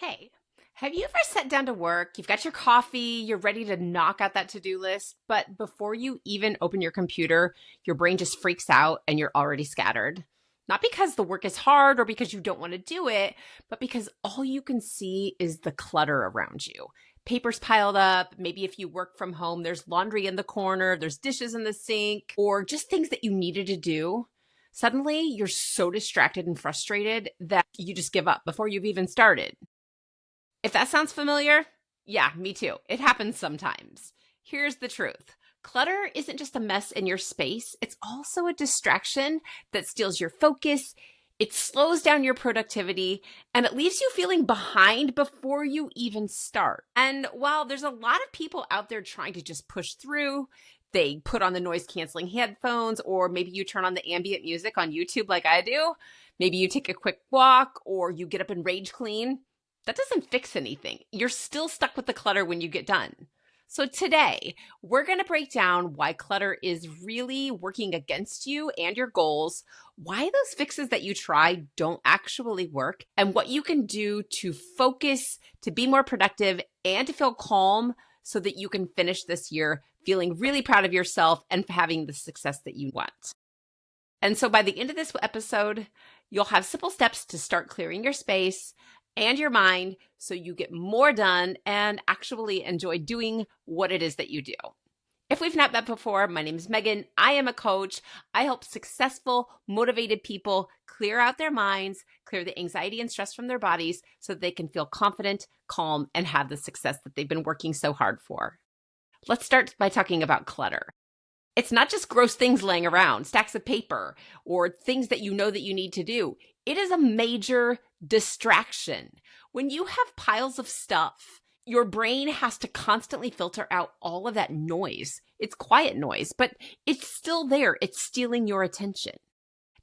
Hey, have you ever sat down to work? You've got your coffee, you're ready to knock out that to-do list, but before you even open your computer, your brain just freaks out and you're already scattered. Not because the work is hard or because you don't want to do it, but because all you can see is the clutter around you. Papers piled up. Maybe if you work from home, there's laundry in the corner, there's dishes in the sink, or just things that you needed to do. Suddenly, you're so distracted and frustrated that you just give up before you've even started. If that sounds familiar, yeah, me too. It happens sometimes. Here's the truth. Clutter isn't just a mess in your space. It's also a distraction that steals your focus. It slows down your productivity and it leaves you feeling behind before you even start. And while there's a lot of people out there trying to just push through, they put on the noise canceling headphones, or maybe you turn on the ambient music on YouTube like I do. Maybe you take a quick walk or you get up and rage clean. That doesn't fix anything. You're still stuck with the clutter when you get done. So today, we're going to break down why clutter is really working against you and your goals, why those fixes that you try don't actually work, and what you can do to focus, to be more productive, and to feel calm so that you can finish this year feeling really proud of yourself and having the success that you want. And so by the end of this episode, you'll have simple steps to start clearing your space and your mind so you get more done and actually enjoy doing what it is that you do. If we've not met before, my name is Megan. I am a coach. I help successful, motivated people clear out their minds, clear the anxiety and stress from their bodies so that they can feel confident, calm, and have the success that they've been working so hard for. Let's start by talking about clutter. It's not just gross things laying around, stacks of paper, or things that you know that you need to do. It is a major distraction. When you have piles of stuff, your brain has to constantly filter out all of that noise. It's quiet noise, but it's still there. It's stealing your attention.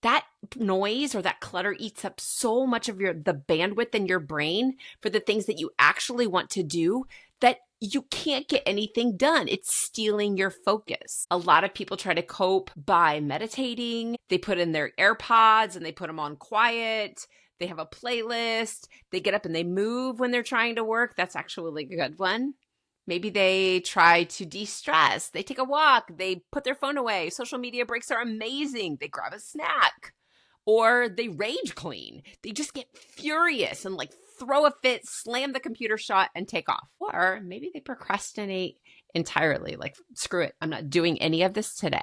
That noise or that clutter eats up so much of the bandwidth in your brain for the things that you actually want to do that you can't get anything done. It's stealing your focus. A lot of people try to cope by meditating. They put in their AirPods and they put them on quiet. They have a playlist. They get up and they move when they're trying to work. That's actually a good one. Maybe they try to de-stress. They take a walk. They put their phone away. Social media breaks are amazing. They grab a snack. Or they rage clean. They just get furious and throw a fit, slam the computer shut, and take off. Or maybe they procrastinate entirely. Screw it. I'm not doing any of this today.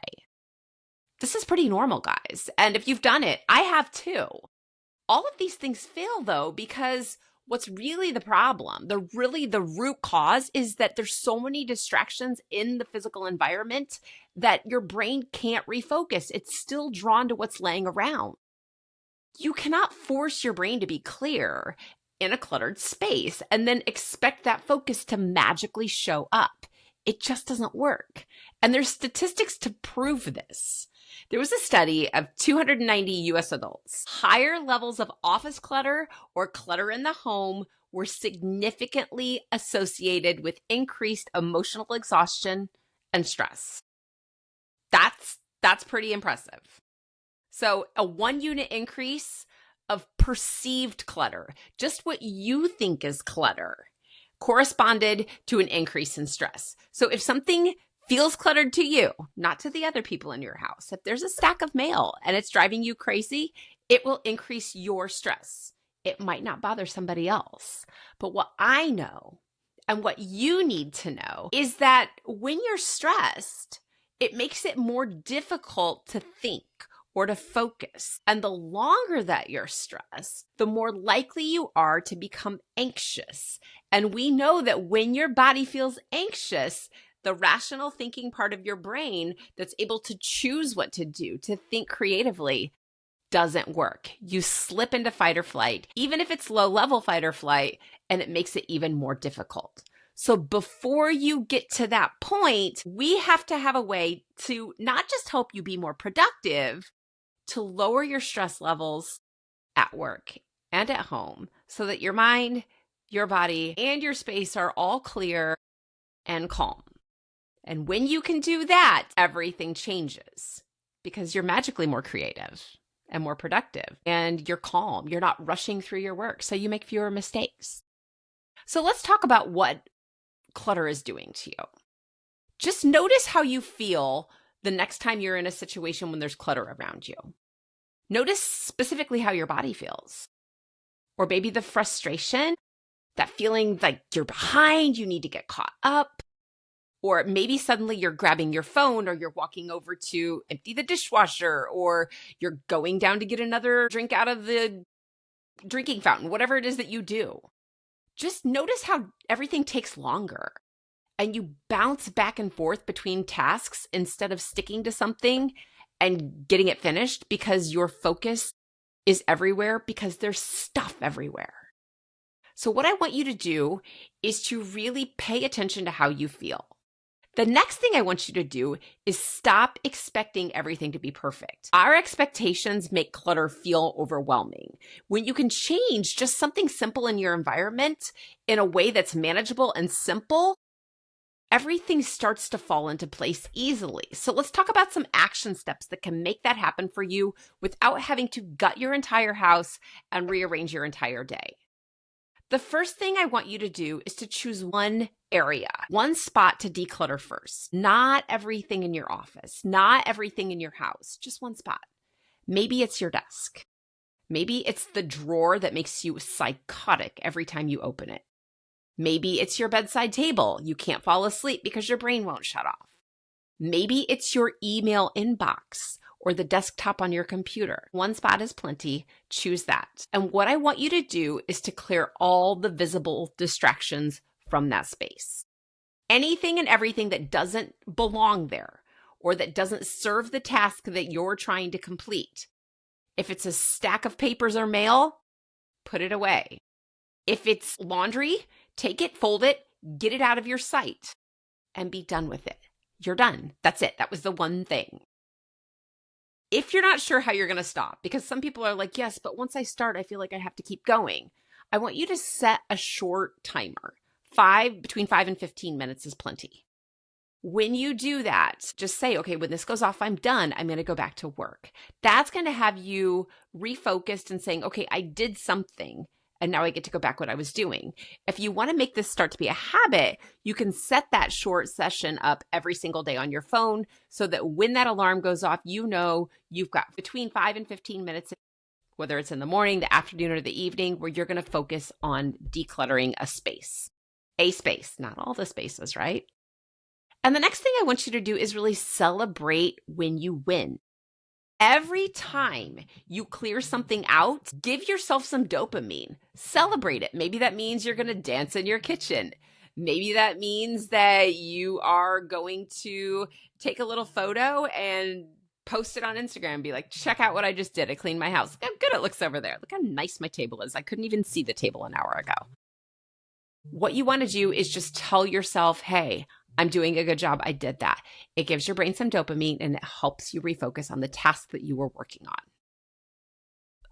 This is pretty normal, guys. And if you've done it, I have too. All of these things fail, though, because what's really the problem, the root cause is that there's so many distractions in the physical environment that your brain can't refocus. It's still drawn to what's laying around. You cannot force your brain to be clear in a cluttered space and then expect that focus to magically show up. It just doesn't work. And there's statistics to prove this. There was a study of 290 US adults. Higher levels of office clutter or clutter in the home were significantly associated with increased emotional exhaustion and stress. That's pretty impressive. So a 1-unit increase of perceived clutter, just what you think is clutter, corresponded to an increase in stress. So if something feels cluttered to you, not to the other people in your house, if there's a stack of mail and it's driving you crazy, it will increase your stress. It might not bother somebody else. But what I know and what you need to know is that when you're stressed, it makes it more difficult to think or to focus. And the longer that you're stressed, the more likely you are to become anxious. And we know that when your body feels anxious, the rational thinking part of your brain that's able to choose what to do, to think creatively, doesn't work. You slip into fight or flight, even if it's low-level fight or flight, and it makes it even more difficult. So before you get to that point, we have to have a way to not just help you be more productive, to lower your stress levels at work and at home so that your mind, your body, and your space are all clear and calm. And when you can do that, everything changes because you're magically more creative and more productive and you're calm. You're not rushing through your work, so you make fewer mistakes. So let's talk about what clutter is doing to you. Just notice how you feel the next time you're in a situation when there's clutter around you. Notice specifically how your body feels. Or maybe the frustration, that feeling like you're behind, you need to get caught up. Or maybe suddenly you're grabbing your phone, or you're walking over to empty the dishwasher, or you're going down to get another drink out of the drinking fountain, whatever it is that you do. Just notice how everything takes longer and you bounce back and forth between tasks instead of sticking to something and getting it finished because your focus is everywhere because there's stuff everywhere. So what I want you to do is to really pay attention to how you feel. The next thing I want you to do is stop expecting everything to be perfect. Our expectations make clutter feel overwhelming. When you can change just something simple in your environment in a way that's manageable and simple, everything starts to fall into place easily. So let's talk about some action steps that can make that happen for you without having to gut your entire house and rearrange your entire day. The first thing I want you to do is to choose one area, one spot to declutter first. Not everything in your office, not everything in your house, just one spot. Maybe it's your desk. Maybe it's the drawer that makes you psychotic every time you open it. Maybe it's your bedside table. You can't fall asleep because your brain won't shut off. Maybe it's your email inbox or the desktop on your computer. One spot is plenty. Choose that. And what I want you to do is to clear all the visible distractions from that space. Anything and everything that doesn't belong there or that doesn't serve the task that you're trying to complete. If it's a stack of papers or mail, put it away. If it's laundry, take it, fold it, get it out of your sight, and be done with it. You're done. That's it. That was the one thing. If you're not sure how you're going to stop, because some people are like, yes, but once I start, I feel like I have to keep going. I want you to set a short timer. Between 5 and 15 minutes is plenty. When you do that, just say, okay, when this goes off, I'm done. I'm going to go back to work. That's going to have you refocused and saying, okay, I did something. And now I get to go back what I was doing. If you want to make this start to be a habit, you can set that short session up every single day on your phone so that when that alarm goes off, you know you've got between 5 and 15 minutes, whether it's in the morning, the afternoon, or the evening, where you're going to focus on decluttering a space. A space, not all the spaces, right? And the next thing I want you to do is really celebrate when you win. Every time you clear something out, give yourself some dopamine. Celebrate it. Maybe that means you're going to dance in your kitchen. Maybe that means that you are going to take a little photo and post it on Instagram and be like, check out what I just did. I cleaned my house. Look how good it looks over there. Look how nice my table is. I couldn't even see the table an hour ago. What you want to do is just tell yourself, hey, I'm doing a good job. I did that. It gives your brain some dopamine and it helps you refocus on the task that you were working on.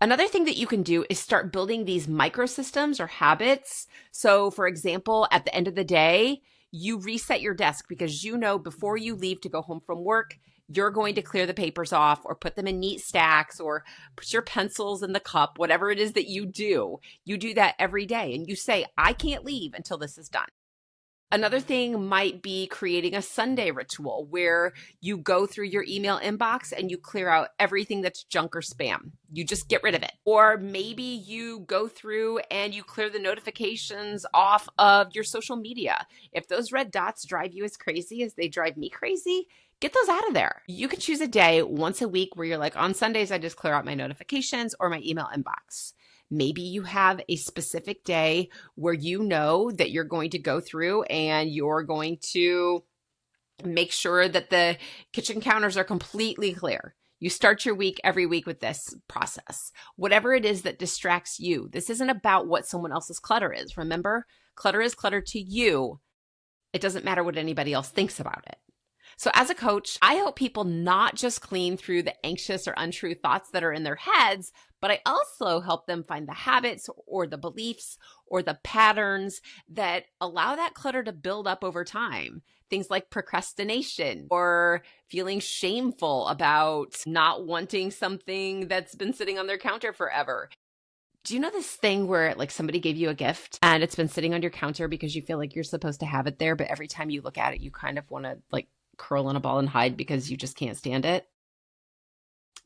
Another thing that you can do is start building these microsystems or habits. So for example, at the end of the day, you reset your desk because you know before you leave to go home from work, you're going to clear the papers off or put them in neat stacks or put your pencils in the cup, whatever it is that you do. You do that every day and you say, I can't leave until this is done. Another thing might be creating a Sunday ritual where you go through your email inbox and you clear out everything that's junk or spam. You just get rid of it. Or maybe you go through and you clear the notifications off of your social media. If those red dots drive you as crazy as they drive me crazy, get those out of there. You can choose a day once a week where you're like, on Sundays, I just clear out my notifications or my email inbox. Maybe you have a specific day where you know that you're going to go through and you're going to make sure that the kitchen counters are completely clear. You start your week every week with this process. Whatever it is that distracts you. This isn't about what someone else's clutter is. Remember, clutter is clutter to you. It doesn't matter what anybody else thinks about it. So as a coach, I help people not just clean through the anxious or untrue thoughts that are in their heads, but I also help them find the habits or the beliefs or the patterns that allow that clutter to build up over time. Things like procrastination or feeling shameful about not wanting something that's been sitting on their counter forever. Do you know this thing where like somebody gave you a gift and it's been sitting on your counter because you feel like you're supposed to have it there, but every time you look at it, you kind of want to like curl in a ball and hide because you just can't stand it?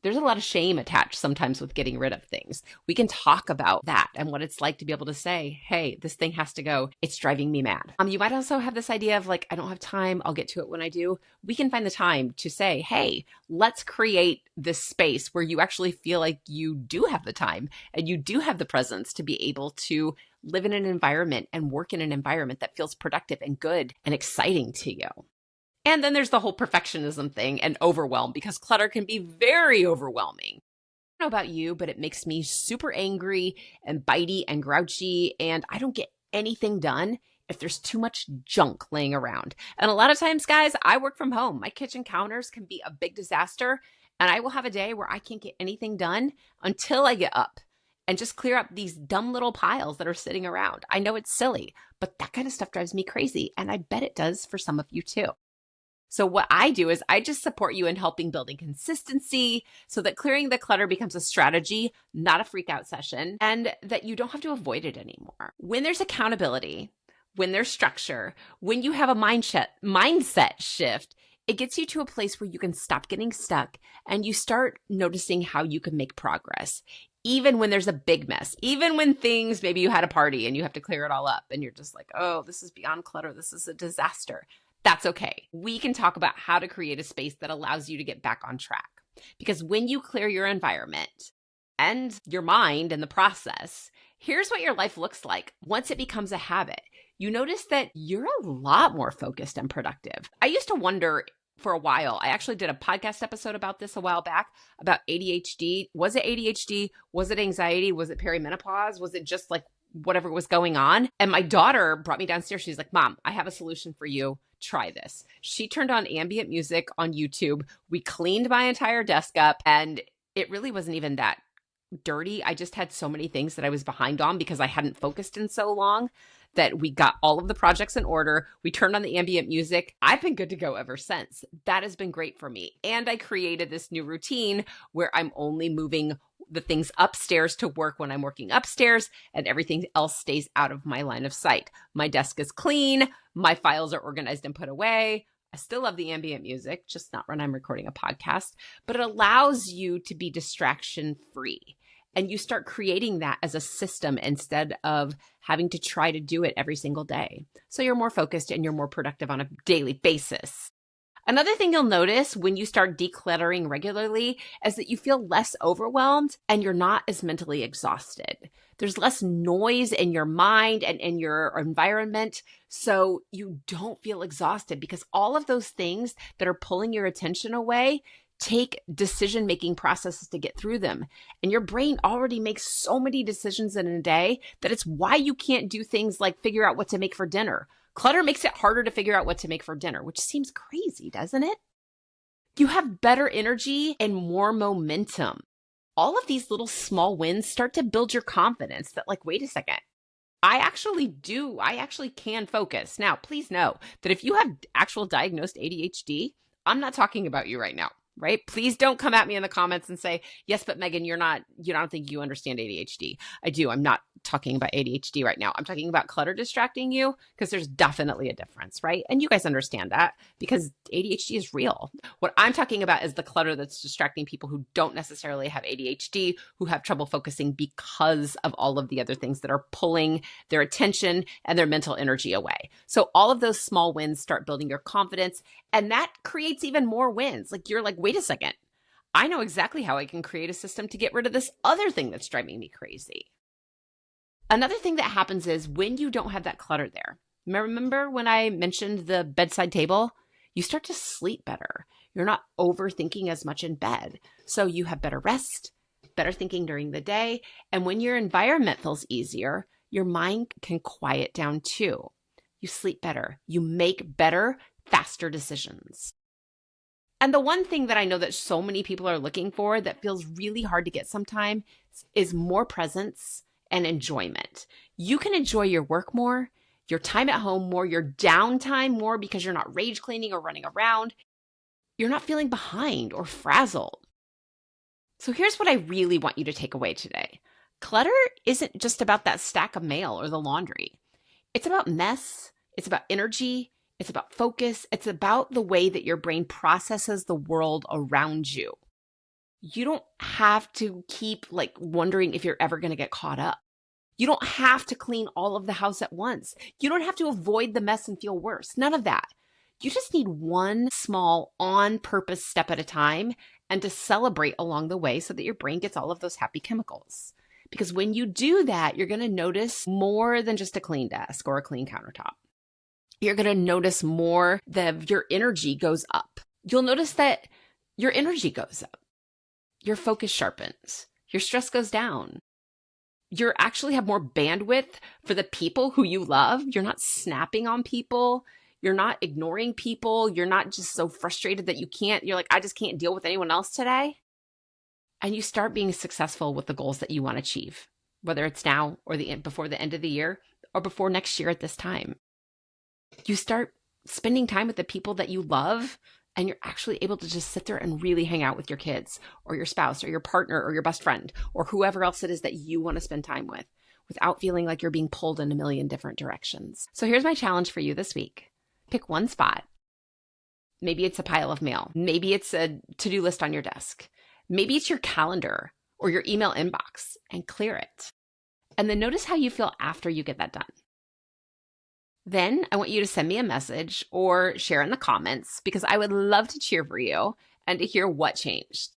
There's a lot of shame attached sometimes with getting rid of things. We can talk about that and what it's like to be able to say, hey, this thing has to go. It's driving me mad. You might also have this idea of like, I don't have time. I'll get to it when I do. We can find the time to say, hey, let's create this space where you actually feel like you do have the time and you do have the presence to be able to live in an environment and work in an environment that feels productive and good and exciting to you. And then there's the whole perfectionism thing and overwhelm, because clutter can be very overwhelming. I don't know about you, but it makes me super angry and bitey and grouchy, and I don't get anything done if there's too much junk laying around. And a lot of times, guys, I work from home. My kitchen counters can be a big disaster, and I will have a day where I can't get anything done until I get up and just clear up these dumb little piles that are sitting around. I know it's silly, but that kind of stuff drives me crazy, and I bet it does for some of you too. So what I do is I just support you in helping building consistency so that clearing the clutter becomes a strategy, not a freak out session, and that you don't have to avoid it anymore. When there's accountability, when there's structure, when you have a mindset shift, it gets you to a place where you can stop getting stuck and you start noticing how you can make progress. Even when there's a big mess, even when things, maybe you had a party and you have to clear it all up and you're just like, oh, this is beyond clutter. This is a disaster. That's okay. We can talk about how to create a space that allows you to get back on track. Because when you clear your environment and your mind in the process, here's what your life looks like once it becomes a habit. You notice that you're a lot more focused and productive. I used to wonder for a while, I actually did a podcast episode about this a while back, about ADHD. Was it ADHD? Was it anxiety? Was it perimenopause? Was it just like whatever was going on? And my daughter brought me downstairs. She's like, Mom, I have a solution for you. Try this. She turned on ambient music on YouTube. We cleaned my entire desk up and it really wasn't even that dirty. I just had so many things that I was behind on because I hadn't focused in so long that we got all of the projects in order. We turned on the ambient music. I've been good to go ever since. That has been great for me. And I created this new routine where I'm only moving the things upstairs to work when I'm working upstairs and everything else stays out of my line of sight. My desk is clean. My files are organized and put away. I still love the ambient music, just not when I'm recording a podcast, but it allows you to be distraction free. And you start creating that as a system instead of having to try to do it every single day. So you're more focused and you're more productive on a daily basis. Another thing you'll notice when you start decluttering regularly is that you feel less overwhelmed and you're not as mentally exhausted. There's less noise in your mind and in your environment, so you don't feel exhausted because all of those things that are pulling your attention away take decision-making processes to get through them. And your brain already makes so many decisions in a day that it's why you can't do things like figure out what to make for dinner. Clutter makes it harder to figure out what to make for dinner, which seems crazy, doesn't it? You have better energy and more momentum. All of these little small wins start to build your confidence that like, wait a second, I actually can focus. Now, please know that if you have actual diagnosed ADHD, I'm not talking about you right now. Right? Please don't come at me in the comments and say, yes, but Megan, you don't think you understand ADHD. I do. I'm not talking about ADHD right now. I'm talking about clutter distracting you because there's definitely a difference, right? And you guys understand that because ADHD is real. What I'm talking about is the clutter that's distracting people who don't necessarily have ADHD, who have trouble focusing because of all of the other things that are pulling their attention and their mental energy away. So all of those small wins start building your confidence, and that creates even more wins. Like you're like, wait a second, I know exactly how I can create a system to get rid of this other thing that's driving me crazy. Another thing that happens is when you don't have that clutter there. Remember when I mentioned the bedside table? You start to sleep better. You're not overthinking as much in bed. So you have better rest, better thinking during the day. And when your environment feels easier, your mind can quiet down too. You sleep better. You make better, faster decisions. And the one thing that I know that so many people are looking for that feels really hard to get sometimes is more presence and enjoyment. You can enjoy your work more, your time at home more, your downtime more because you're not rage cleaning or running around. You're not feeling behind or frazzled. So here's what I really want you to take away today. Clutter isn't just about that stack of mail or the laundry. It's about mess. It's about energy. It's about focus. It's about the way that your brain processes the world around you. You don't have to keep wondering if you're ever going to get caught up. You don't have to clean all of the house at once. You don't have to avoid the mess and feel worse. None of that. You just need one small on-purpose step at a time and to celebrate along the way so that your brain gets all of those happy chemicals. Because when you do that, you're going to notice more than just a clean desk or a clean countertop. You're going to notice more that your energy goes up. You'll notice that your energy goes up. Your focus sharpens. Your stress goes down. You actually have more bandwidth for the people who you love. You're not snapping on people. You're not ignoring people. You're not just so frustrated that you're like, I just can't deal with anyone else today. And you start being successful with the goals that you want to achieve, whether it's now or before the end of the year or before next year at this time. You start spending time with the people that you love, and you're actually able to just sit there and really hang out with your kids or your spouse or your partner or your best friend or whoever else it is that you want to spend time with without feeling like you're being pulled in a million different directions. So here's my challenge for you this week. Pick one spot. Maybe it's a pile of mail. Maybe it's a to-do list on your desk. Maybe it's your calendar or your email inbox, and clear it. And then notice how you feel after you get that done. Then I want you to send me a message or share in the comments, because I would love to cheer for you and to hear what changed.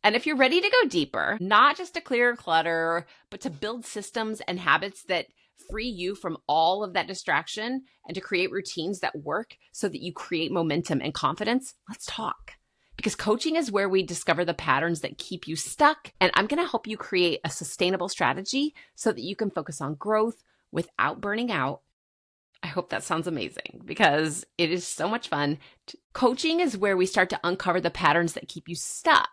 And if you're ready to go deeper, not just to clear clutter, but to build systems and habits that free you from all of that distraction and to create routines that work so that you create momentum and confidence, let's talk. Because coaching is where we discover the patterns that keep you stuck, and I'm going to help you create a sustainable strategy so that you can focus on growth without burning out. I hope that sounds amazing, because it is so much fun. Coaching is where we start to uncover the patterns that keep you stuck.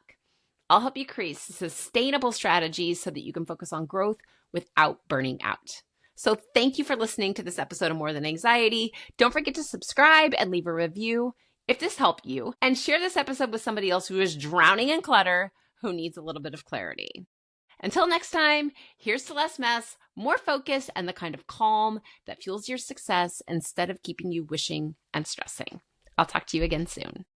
I'll help you create sustainable strategies so that you can focus on growth without burning out. So thank you for listening to this episode of More Than Anxiety. Don't forget to subscribe and leave a review if this helped you, and share this episode with somebody else who is drowning in clutter, who needs a little bit of clarity. Until next time, here's to less mess, more focus, and the kind of calm that fuels your success instead of keeping you wishing and stressing. I'll talk to you again soon.